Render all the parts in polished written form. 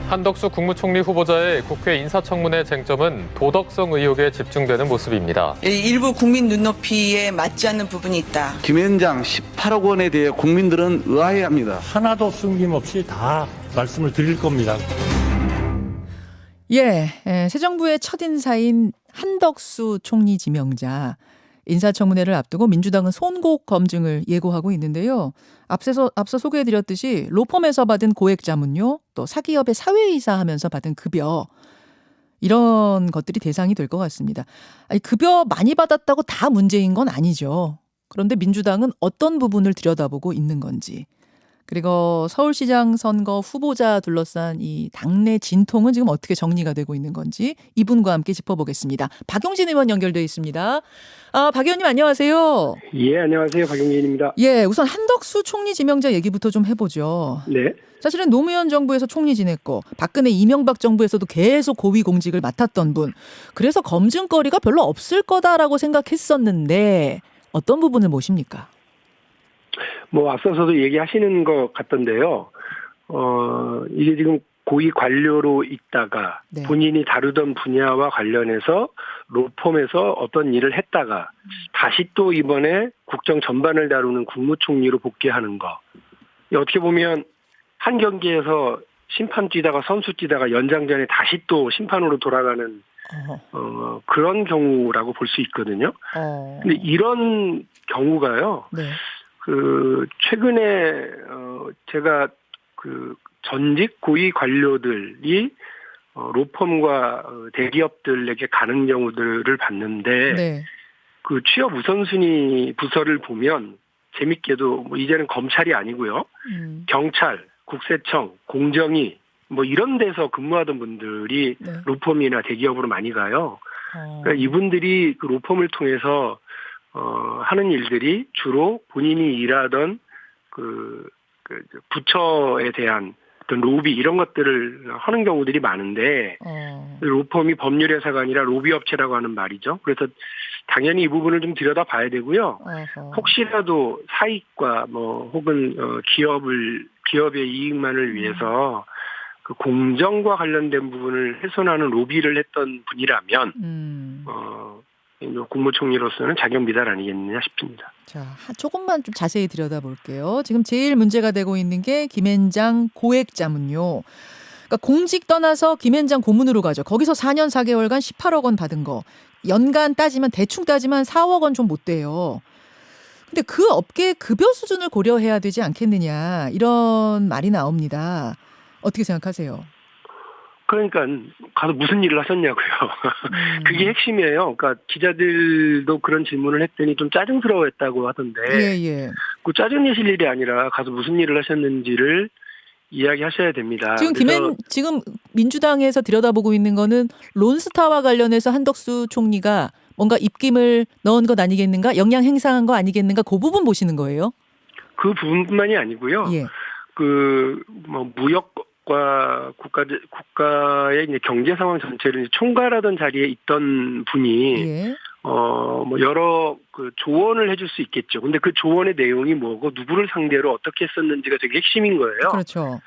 한덕수 국무총리 후보자의 국회 인사청문회 쟁점은 도덕성 의혹에 집중되는 모습입니다. 일부 국민 눈높이에 맞지 않는 부분이 있다. 김현장 18억 원에 대해 국민들은 의아해합니다. 하나도 숨김없이 다 말씀을 드릴 겁니다. 새 정부의 첫 인사인 한덕수 총리 지명자. 인사청문회를 앞두고 민주당은 손곡 검증을 예고하고 있는데요. 앞서 소개해드렸듯이 로펌에서 받은 고액 자문료, 또 사기업의 사회이사 하면서 받은 급여, 이런 것들이 대상이 될 것 같습니다. 아니, 급여 많이 받았다고 다 문제인 건 아니죠. 그런데 민주당은 어떤 부분을 들여다보고 있는 건지, 그리고 서울시장 선거 후보자 둘러싼 이 당내 진통은 지금 어떻게 정리가 되고 있는 건지 이분과 함께 짚어보겠습니다. 박용진 의원 연결되어 있습니다. 박 의원님 안녕하세요. 예, 안녕하세요. 박용진입니다. 우선 한덕수 총리 지명자 얘기부터 좀 해보죠. 네. 사실은 노무현 정부에서 총리 지냈고 박근혜 이명박 정부에서도 계속 고위 공직을 맡았던 분. 그래서 검증거리가 별로 없을 거다라고 생각했었는데 어떤 부분을 모십니까? 앞서서도 얘기하시는 것 같던데요. 이게 지금 고위 관료로 있다가 네. 본인이 다루던 분야와 관련해서 로펌에서 어떤 일을 했다가 다시 또 이번에 국정 전반을 다루는 국무총리로 복귀하는 거. 어떻게 보면 한 경기에서 심판 뛰다가 선수 뛰다가 연장전에 다시 또 심판으로 돌아가는 그런 경우라고 볼 수 있거든요. 근데 이런 경우가요. 네. 최근에 제가 전직 고위 관료들이 로펌과 대기업들에게 가는 경우들을 봤는데 네. 그 취업 우선순위 부서를 보면 재밌게도 이제는 검찰이 아니고요. 경찰, 국세청, 공정위 이런 데서 근무하던 분들이 네. 로펌이나 대기업으로 많이 가요. 그러니까 이분들이 그 로펌을 통해서 하는 일들이 주로 본인이 일하던 부처에 대한 어떤 로비 이런 것들을 하는 경우들이 많은데 로펌이 법률회사가 아니라 로비업체라고 하는 말이죠. 그래서 당연히 이 부분을 좀 들여다봐야 되고요. 혹시라도 사익과 혹은 기업의 이익만을 위해서 그 공정과 관련된 부분을 훼손하는 로비를 했던 분이라면 국무총리로서는 자격 미달 아니겠느냐 싶습니다. 자, 조금만 좀 자세히 들여다볼게요. 지금 제일 문제가 되고 있는 게 김앤장 고액 자문료. 그러니까 공직 떠나서 김앤장 고문으로 가죠. 거기서 4년 4개월간 18억 원 받은 거. 연간 따지면 대충 따지면 4억 원 좀 못 돼요. 근데 그 업계의 급여 수준을 고려해야 되지 않겠느냐. 이런 말이 나옵니다. 어떻게 생각하세요? 그러니까 가서 무슨 일을 하셨냐고요. 그게 핵심이에요. 그러니까 기자들도 그런 질문을 했더니 좀 짜증스러워했다고 하던데 그 짜증내실 일이 아니라 가서 무슨 일을 하셨는지를 이야기하셔야 됩니다. 지금 민주당에서 들여다보고 있는 거는 론스타와 관련해서 한덕수 총리가 뭔가 입김을 넣은 것 아니겠는가? 영향 행사한 거 아니겠는가? 그 부분 보시는 거예요? 그 부분뿐만이 아니고요. 무역 국가의 이제 경제 상황 전체를 총괄하던 자리에 있던 분이 여러 조언을 해줄 수 있겠죠. 근데 그 조언의 내용이 뭐고 누구를 상대로 어떻게 했었는지가 되게 핵심인 거예요. 그렇죠.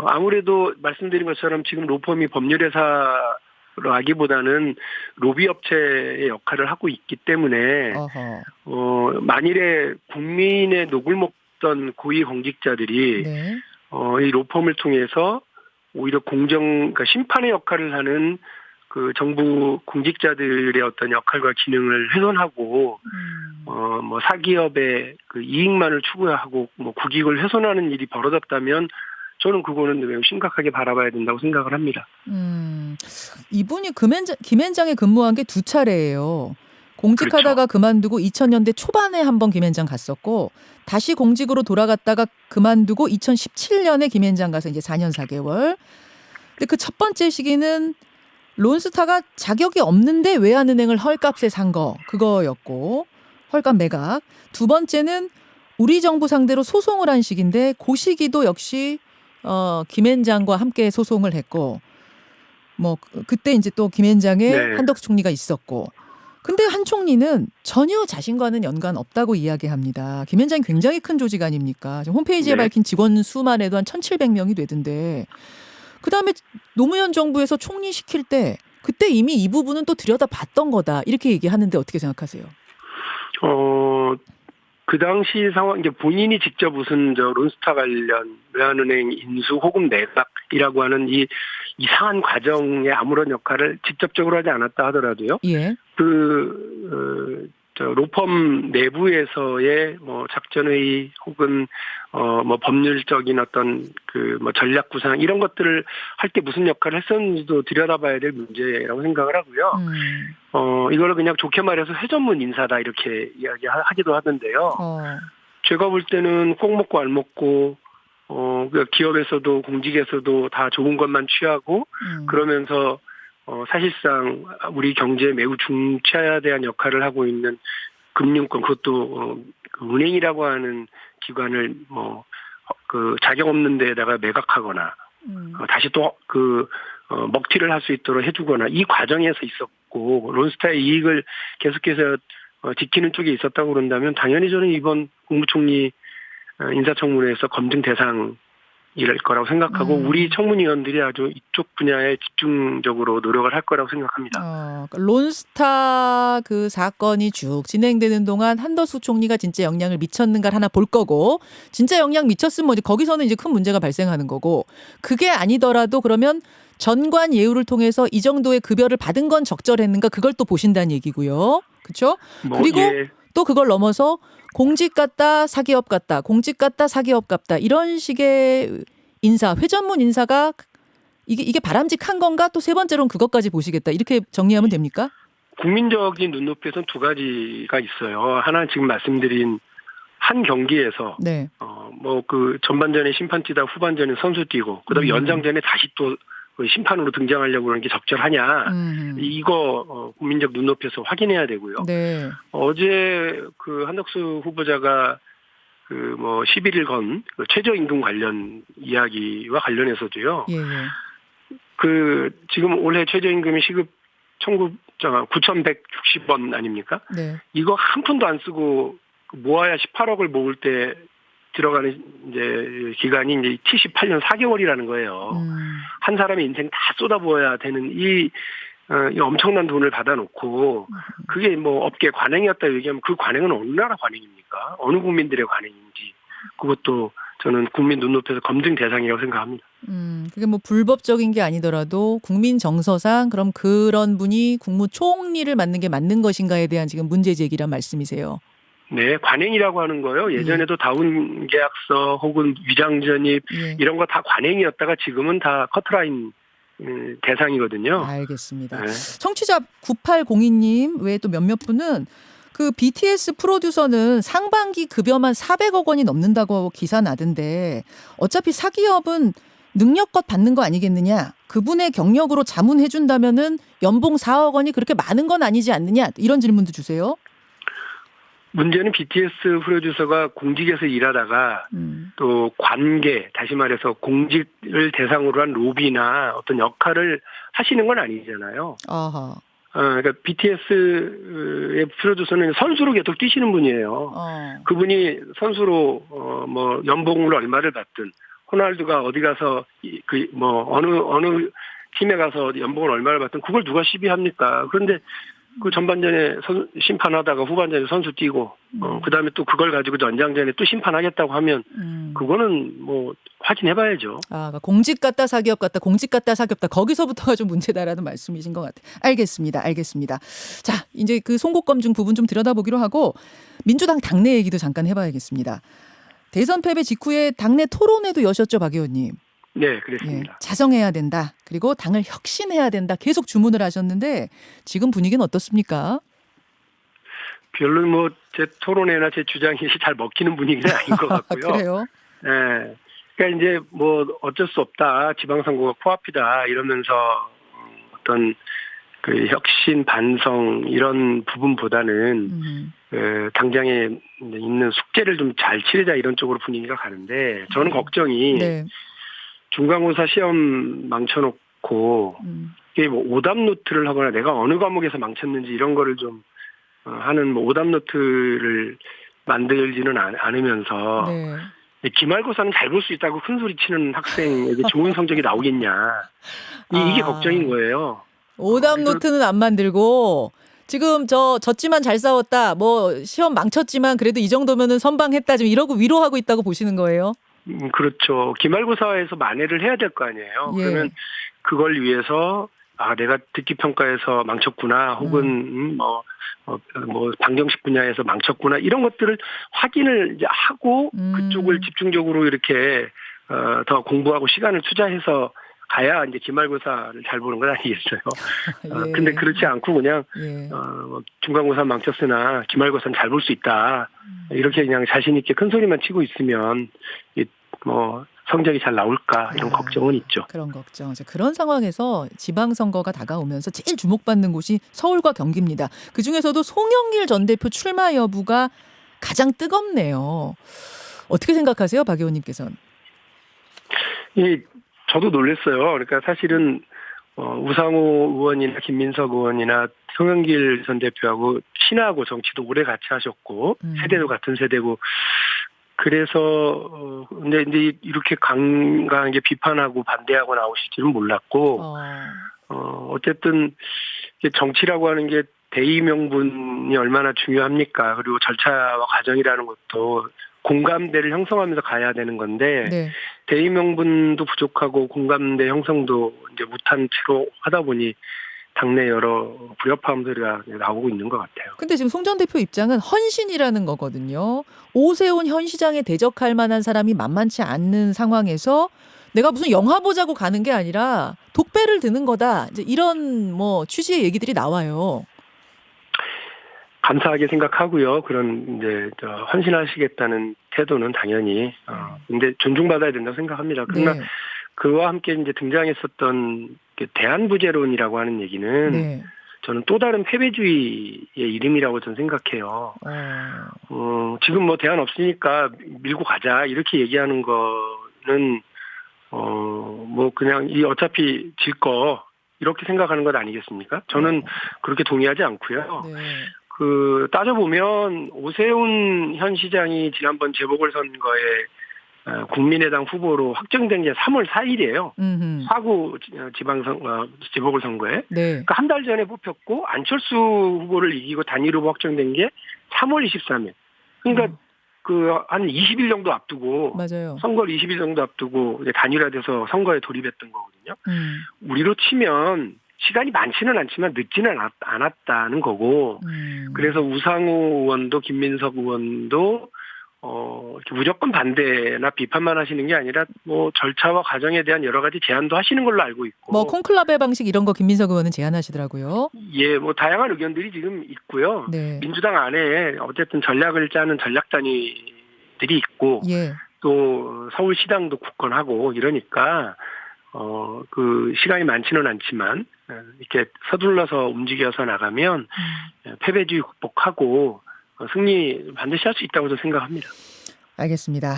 아무래도 말씀드린 것처럼 지금 로펌이 법률회사라기보다는 로비업체의 역할을 하고 있기 때문에 만일에 국민의 녹을 먹던 고위 공직자들이 이 로펌을 통해서 오히려 그러니까 심판의 역할을 하는 그 정부 공직자들의 어떤 역할과 기능을 훼손하고, 사기업의 그 이익만을 추구하고, 국익을 훼손하는 일이 벌어졌다면 저는 그거는 매우 심각하게 바라봐야 된다고 생각을 합니다. 이분이 김앤장에 근무한 게 2차례예요. 공직하다가 그만두고 2000년대 초반에 한번 김앤장 갔었고 다시 공직으로 돌아갔다가 그만두고 2017년에 김앤장 가서 이제 4년 4개월. 근데 그 첫 번째 시기는 론스타가 자격이 없는데 외환은행을 헐값에 산 거 그거였고 헐값 매각. 두 번째는 우리 정부 상대로 소송을 한 시기인데 그 시기도 역시 김앤장과 함께 소송을 했고 그때 이제 또 김앤장에 한덕수 총리가 있었고. 근데 한 총리는 전혀 자신과는 연관 없다고 이야기합니다. 김앤장이 굉장히 큰 조직 아닙니까? 지금 홈페이지에 밝힌 직원 수만 해도 한 1,700명이 되던데 그다음에 노무현 정부에서 총리시킬 때 그때 이미 이 부분은 또 들여다봤던 거다 이렇게 얘기하는데 어떻게 생각하세요? 그 당시 상황, 이제 본인이 직접 무슨 론스타 관련 외환은행 인수 혹은 매각이라고 하는 이 이상한 과정에 아무런 역할을 직접적으로 하지 않았다 하더라도요. 예. 로펌 내부에서의 뭐 작전회의 혹은 뭐 법률적인 어떤 전략 구상 이런 것들을 할 때 무슨 역할을 했었는지도 들여다봐야 될 문제라고 생각을 하고요. 이거를 그냥 좋게 말해서 회전문 인사다 이렇게 이야기하기도 하던데요. 제가 볼 때는 꼭 먹고 알 먹고 기업에서도 공직에서도 다 좋은 것만 취하고 그러면서 사실상 우리 경제에 매우 중차대한 역할을 하고 있는 금융권, 그것도 은행이라고 하는 기관을 자격 없는 데에다가 매각하거나 다시 또 먹튀를 할 수 있도록 해주거나 이 과정에서 있었고 론스타의 이익을 계속해서 지키는 쪽에 있었다고 그런다면 당연히 저는 이번 국무총리 인사청문회에서 검증 대상 이럴 거라고 생각하고 우리 청문위원들이 아주 이쪽 분야에 집중적으로 노력을 할 거라고 생각합니다. 론스타 그 사건이 쭉 진행되는 동안 한덕수 총리가 진짜 영향을 미쳤는가를 하나 볼 거고 진짜 영향 미쳤으면 뭐 거기서는 이제 큰 문제가 발생하는 거고 그게 아니더라도 그러면 전관 예우를 통해서 이 정도의 급여를 받은 건 적절했는가 그걸 또 보신다는 얘기고요. 그렇죠? 그리고 또 그걸 넘어서 공직 같다 사기업 같다 공직 같다 사기업 같다 이런 식의 인사 회전문 인사가 이게 바람직한 건가 또 세 번째로는 그것까지 보시겠다 이렇게 정리하면 됩니까? 국민적인 눈높이에서는 두 가지가 있어요. 하나는 지금 말씀드린 한 경기에서 네. 전반전에 심판 뛰다 후반전에 선수 뛰고 그다음에 연장전에 다시 또 심판으로 등장하려고 그러는 게 적절하냐. 이거 국민적 눈높이에서 확인해야 되고요. 네. 어제 한덕수 후보자가 11일 건 최저임금 관련 이야기와 관련해서도요. 예. 지금 올해 최저임금이 시급 9,160원 아닙니까? 네. 이거 한 푼도 안 쓰고 모아야 18억을 모을 때 들어가는 이제 기간이 이제 78년 4개월이라는 거예요. 한 사람의 인생 다 쏟아부어야 되는 이 엄청난 돈을 받아놓고 그게 업계 관행이었다 얘기하면 그 관행은 어느 나라 관행입니까? 어느 국민들의 관행인지 그것도 저는 국민 눈높이에서 검증 대상이라고 생각합니다. 그게 불법적인 게 아니더라도 국민 정서상 그럼 그런 분이 국무총리를 맡는 게 맞는 것인가에 대한 지금 문제 제기란 말씀이세요. 네, 관행이라고 하는 거요. 예전에도 다운 계약서 혹은 위장 전입 이런 거 다 관행이었다가 지금은 다 커트라인 대상이거든요. 알겠습니다. 네. 청취자 9802님 외에 또 몇몇 분은 그 BTS 프로듀서는 상반기 급여만 400억 원이 넘는다고 기사 나던데 어차피 사기업은 능력껏 받는 거 아니겠느냐. 그분의 경력으로 자문해 준다면은 연봉 4억 원이 그렇게 많은 건 아니지 않느냐. 이런 질문도 주세요. 문제는 BTS 프로듀서가 공직에서 일하다가 또 관계, 다시 말해서 공직을 대상으로 한 로비나 어떤 역할을 하시는 건 아니잖아요. 아하. 그러니까 BTS의 프로듀서는 선수로 계속 뛰시는 분이에요. 그분이 선수로 연봉을 얼마를 받든 호날두가 어디 가서 어느 팀에 가서 연봉을 얼마를 받든 그걸 누가 시비합니까? 그런데 그 전반전에 심판하다가 후반전에 선수 뛰고 그다음에 또 그걸 가지고 연장전에 또 심판하겠다고 하면 그거는 확인해봐야죠. 그러니까 공직 같다 사기업 같다 공직 같다 사기업 같다 거기서부터가 좀 문제다라는 말씀이신 것 같아요. 알겠습니다. 자 이제 그 송곳 검증 부분 좀 들여다보기로 하고 민주당 당내 얘기도 잠깐 해봐야겠습니다. 대선 패배 직후에 당내 토론회도 여셨죠, 박 의원님. 네, 그렇습니다. 자성해야 된다. 그리고 당을 혁신해야 된다. 계속 주문을 하셨는데 지금 분위기는 어떻습니까? 별로 제 토론회나 제 주장이 잘 먹히는 분위기는 아닌 것 같고요. 그래요? 네. 그러니까 이제 어쩔 수 없다. 지방선거가 코앞이다. 이러면서 어떤 그 혁신 반성 이런 부분보다는 당장에 있는 숙제를 좀 잘 치르자 이런 쪽으로 분위기가 가는데 저는 걱정이 중간고사 시험 망쳐놓고 이게 오답 노트를 하거나 내가 어느 과목에서 망쳤는지 이런 거를 좀 하는 오답 노트를 만들지는 않으면서 기말고사는 잘 볼 수 있다고 큰 소리 치는 학생에게 좋은 성적이 나오겠냐. 이게 걱정인 거예요. 오답 노트는 안 만들고 지금 졌지만 잘 싸웠다. 뭐 시험 망쳤지만 그래도 이 정도면은 선방했다. 지금 이러고 위로하고 있다고 보시는 거예요? 그렇죠. 기말고사에서 만회를 해야 될 거 아니에요. 예. 그러면 그걸 위해서 내가 듣기 평가에서 망쳤구나, 혹은 뭐 방정식 분야에서 망쳤구나, 이런 것들을 확인을 이제 하고 그쪽을 집중적으로 이렇게 더 공부하고 시간을 투자해서 가야 이제 기말고사를 잘 보는 건 아니겠어요. 예. 근데 그렇지 않고 그냥 예. 중간고사 망쳤으나 기말고사는 잘 볼 수 있다, 이렇게 그냥 자신 있게 큰 소리만 치고 있으면 뭐 성적이 잘 나올까, 이런 걱정은 있죠. 그런 걱정. 그런 상황에서 지방선거가 다가오면서 제일 주목받는 곳이 서울과 경기입니다. 그중에서도 송영길 전 대표 출마 여부가 가장 뜨겁네요. 어떻게 생각하세요, 박 의원님께서는? 저도 놀랐어요. 그러니까 사실은 우상호 의원이나 김민석 의원이나 송영길 전 대표하고 친하고 정치도 오래 같이 하셨고 세대도 같은 세대고, 그래서 근데 이제 이렇게 강하게 비판하고 반대하고 나오실 줄은 몰랐고, 어쨌든 정치라고 하는 게 대의 명분이 얼마나 중요합니까? 그리고 절차와 과정이라는 것도 공감대를 형성하면서 가야 되는 건데, 네. 대의 명분도 부족하고 공감대 형성도 이제 못한 채로 하다 보니 당내 여러 불협화음 소리가 나오고 있는 것 같아요. 근데 지금 송 전 대표 입장은 헌신이라는 거거든요. 오세훈 현 시장에 대적할 만한 사람이 만만치 않는 상황에서 내가 무슨 영화 보자고 가는 게 아니라 독배를 드는 거다. 이제 이런 뭐 취지의 얘기들이 나와요. 감사하게 생각하고요. 그런 이제 헌신하시겠다는 태도는 당연히 근데 존중받아야 된다고 생각합니다. 그러나 네. 그와 함께 이제 등장했었던 대한부재론이라고 하는 얘기는 네. 저는 또 다른 패배주의의 이름이라고 저는 생각해요. 지금 뭐 대안 없으니까 밀고 가자, 이렇게 얘기하는 거는 뭐 그냥 어차피 질 거, 이렇게 생각하는 것 아니겠습니까? 저는 그렇게 동의하지 않고요. 네. 따져보면 오세훈 현 시장이 지난번 재보궐선거에 국민의당 후보로 확정된 게 3월 4일이에요. 4구 재보궐선거에. 네. 그러니까 한 달 전에 뽑혔고, 안철수 후보를 이기고 단일 후보 확정된 게 3월 23일. 그러니까 한 20일 정도 앞두고, 맞아요. 선거를 20일 정도 앞두고 이제 단일화돼서 선거에 돌입했던 거거든요. 우리로 치면 시간이 많지는 않지만 늦지는 않았다는 거고, 그래서 우상호 의원도 김민석 의원도 무조건 반대나 비판만 하시는 게 아니라 뭐 절차와 과정에 대한 여러 가지 제안도 하시는 걸로 알고 있고, 뭐 콘클라베 방식 이런 거 김민석 의원은 제안하시더라고요. 예, 뭐 다양한 의견들이 지금 있고요. 네. 민주당 안에 어쨌든 전략을 짜는 전략단위들이 있고, 예. 또 서울시당도 굳건하고 이러니까 그 시간이 많지는 않지만 이렇게 서둘러서 움직여서 나가면 패배주의 극복하고 승리 반드시 할 수 있다고 저는 생각합니다. 알겠습니다.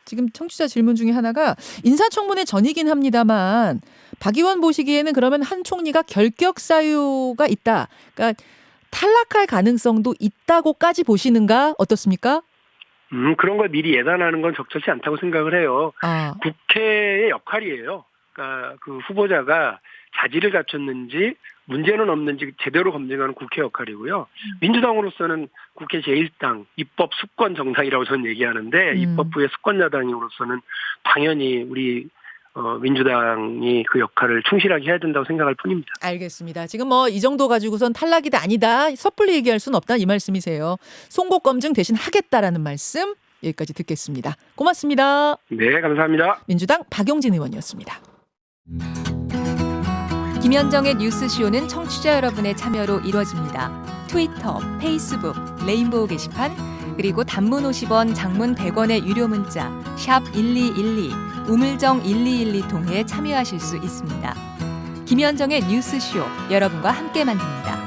지금 청취자 질문 중에 하나가 인사청문회 전이긴 합니다만 박 의원 보시기에는 그러면 한 총리가 결격 사유가 있다. 그러니까 탈락할 가능성도 있다고까지 보시는가? 어떻습니까? 그런 걸 미리 예단하는 건 적절치 않다고 생각을 해요. 국회의 역할이에요. 그러니까 그 후보자가 자질을 갖췄는지 문제는 없는지 제대로 검증하는 국회 역할이고요. 민주당으로서는 국회 제1당 입법 수권 정당이라고 저는 얘기하는데 입법부의 수권 야당으로서는 당연히 우리 민주당이 그 역할을 충실하게 해야 된다고 생각할 뿐입니다. 알겠습니다. 지금 뭐 이 정도 가지고선 탈락이다 아니다 섣불리 얘기할 수는 없다 이 말씀이세요. 송곳 검증 대신 하겠다라는 말씀 여기까지 듣겠습니다. 고맙습니다. 네, 감사합니다. 민주당 박용진 의원이었습니다. 김현정의 뉴스쇼는 청취자 여러분의 참여로 이루어집니다. 트위터, 페이스북, 레인보우 게시판, 그리고 단문 50원, 장문 100원의 유료 문자 샵 1212, 우물정 1212 통해 참여하실 수 있습니다. 김현정의 뉴스쇼, 여러분과 함께 만듭니다.